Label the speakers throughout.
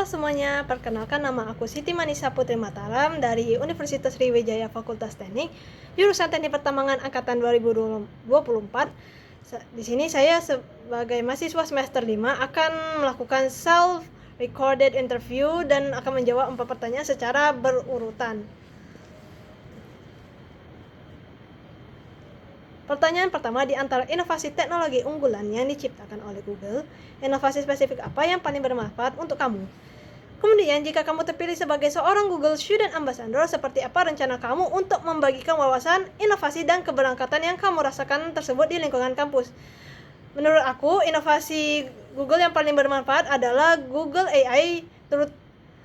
Speaker 1: semuanya, perkenalkan nama aku Siti Manisa Putri Mataram dari Universitas Sriwijaya Fakultas Teknik, jurusan Teknik Pertambangan angkatan 2024. Di sini saya sebagai mahasiswa semester 5 akan melakukan self-recorded interview dan akan menjawab 4 pertanyaan secara berurutan. Pertanyaan pertama, di antara inovasi teknologi unggulan yang diciptakan oleh Google, inovasi spesifik apa yang paling bermanfaat untuk kamu? Kemudian, jika kamu terpilih sebagai seorang Google Student Ambassador, seperti apa rencana kamu untuk membagikan wawasan, inovasi, dan keberangkatan yang kamu rasakan tersebut di lingkungan kampus? Menurut aku, inovasi Google yang paling bermanfaat adalah Google AI,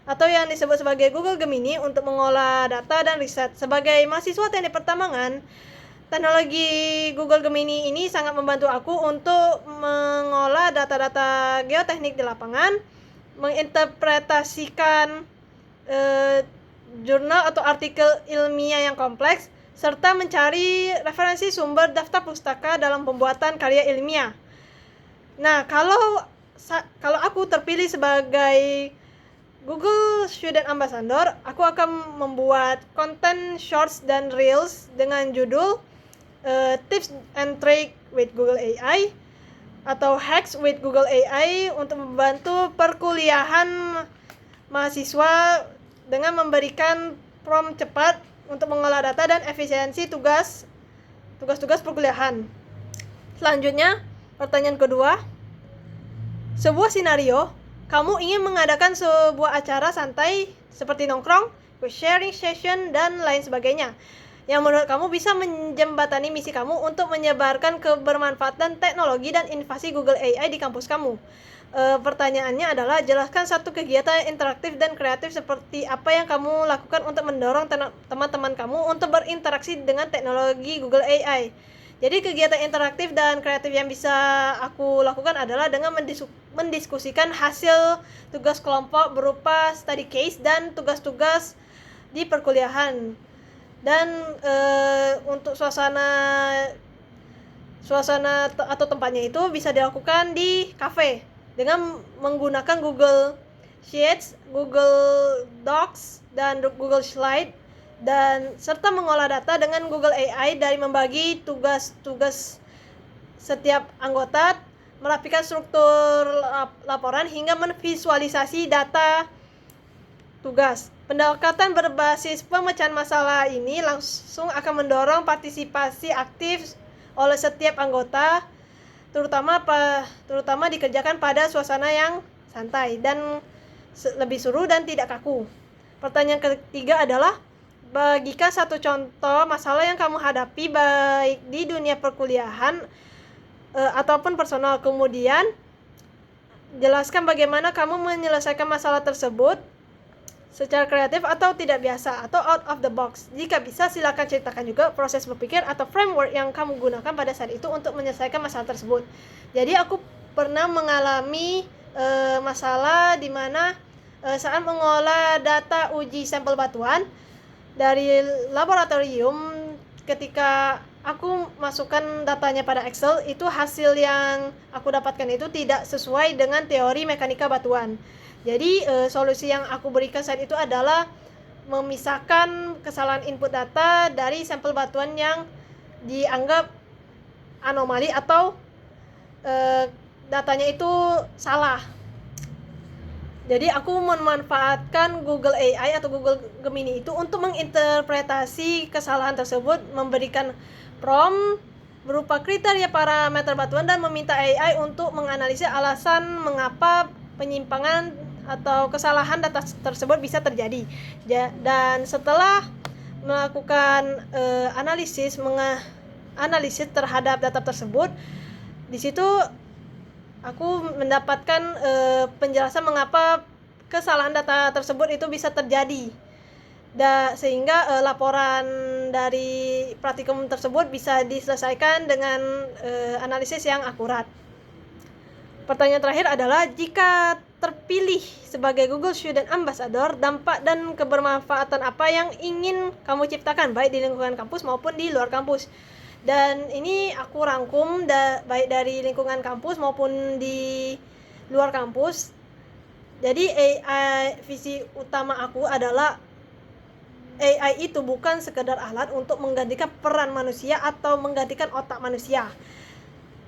Speaker 1: atau yang disebut sebagai Google Gemini, untuk mengolah data dan riset. Sebagai mahasiswa teknik pertambangan, teknologi Google Gemini ini sangat membantu aku untuk mengolah data-data geoteknik di lapangan, menginterpretasikan jurnal atau artikel ilmiah yang kompleks, serta mencari referensi sumber daftar pustaka dalam pembuatan karya ilmiah. Nah, kalau aku terpilih sebagai Google Student Ambassador, aku akan membuat konten shorts dan reels dengan judul Tips and Trick with Google AI atau Hacks with Google AI untuk membantu perkuliahan mahasiswa dengan memberikan prompt cepat untuk mengolah data dan efisiensi tugas-tugas perkuliahan. Selanjutnya, pertanyaan kedua, sebuah senario, kamu ingin mengadakan sebuah acara santai seperti nongkrong, sharing session, dan lain sebagainya, yang menurut kamu bisa menjembatani misi kamu untuk menyebarkan kebermanfaatan teknologi dan inovasi Google AI di kampus kamu. Pertanyaannya adalah, jelaskan satu kegiatan interaktif dan kreatif seperti apa yang kamu lakukan untuk mendorong teman-teman kamu untuk berinteraksi dengan teknologi Google AI. Jadi kegiatan interaktif dan kreatif yang bisa aku lakukan adalah dengan mendiskusikan hasil tugas kelompok berupa study case dan tugas-tugas di perkuliahan. Dan untuk suasana atau tempatnya itu bisa dilakukan di kafe dengan menggunakan Google Sheets, Google Docs, dan Google Slide, dan serta mengolah data dengan Google AI dari membagi tugas-tugas setiap anggota, merapikan struktur laporan, hingga memvisualisasi data tugas. Pendekatan berbasis pemecahan masalah ini langsung akan mendorong partisipasi aktif oleh setiap anggota, terutama dikerjakan pada suasana yang santai dan lebih seru dan tidak kaku. Pertanyaan ketiga adalah, bagikan satu contoh masalah yang kamu hadapi baik di dunia perkuliahan ataupun personal. Kemudian jelaskan bagaimana kamu menyelesaikan masalah tersebut secara kreatif atau tidak biasa atau out of the box. Jika bisa, silakan ceritakan juga proses berpikir atau framework yang kamu gunakan pada saat itu untuk menyelesaikan masalah tersebut. Jadi aku pernah mengalami masalah di mana saat mengolah data uji sampel batuan dari laboratorium, ketika aku masukkan datanya pada Excel, itu hasil yang aku dapatkan itu tidak sesuai dengan teori mekanika batuan. Jadi solusi yang aku berikan saat itu adalah memisahkan kesalahan input data dari sampel batuan yang dianggap anomali atau datanya itu salah. Jadi aku memanfaatkan Google AI atau Google Gemini itu untuk menginterpretasi kesalahan tersebut, memberikan prompt berupa kriteria parameter batuan, dan meminta AI untuk menganalisis alasan mengapa penyimpangan atau kesalahan data tersebut bisa terjadi. Dan setelah melakukan analisis terhadap data tersebut, di situ aku mendapatkan penjelasan mengapa kesalahan data tersebut itu bisa terjadi, sehingga laporan dari praktikum tersebut bisa diselesaikan dengan analisis yang akurat. Pertanyaan terakhir adalah, jika terpilih sebagai Google Student Ambassador, dampak dan kebermanfaatan apa yang ingin kamu ciptakan baik di lingkungan kampus maupun di luar kampus? Dan ini aku rangkum baik dari lingkungan kampus maupun di luar kampus. Jadi visi utama aku adalah AI itu bukan sekedar alat untuk menggantikan peran manusia atau menggantikan otak manusia.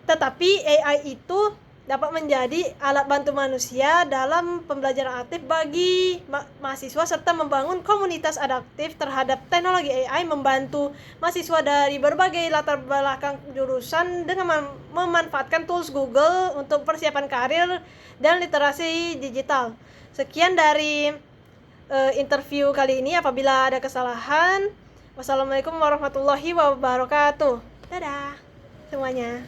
Speaker 1: Tetapi AI itu dapat menjadi alat bantu manusia dalam pembelajaran aktif bagi mahasiswa serta membangun komunitas adaptif terhadap teknologi AI, membantu mahasiswa dari berbagai latar belakang jurusan dengan memanfaatkan tools Google untuk persiapan karir dan literasi digital. Sekian dari interview kali ini. Apabila ada kesalahan, wassalamualaikum warahmatullahi wabarakatuh. Dadah semuanya.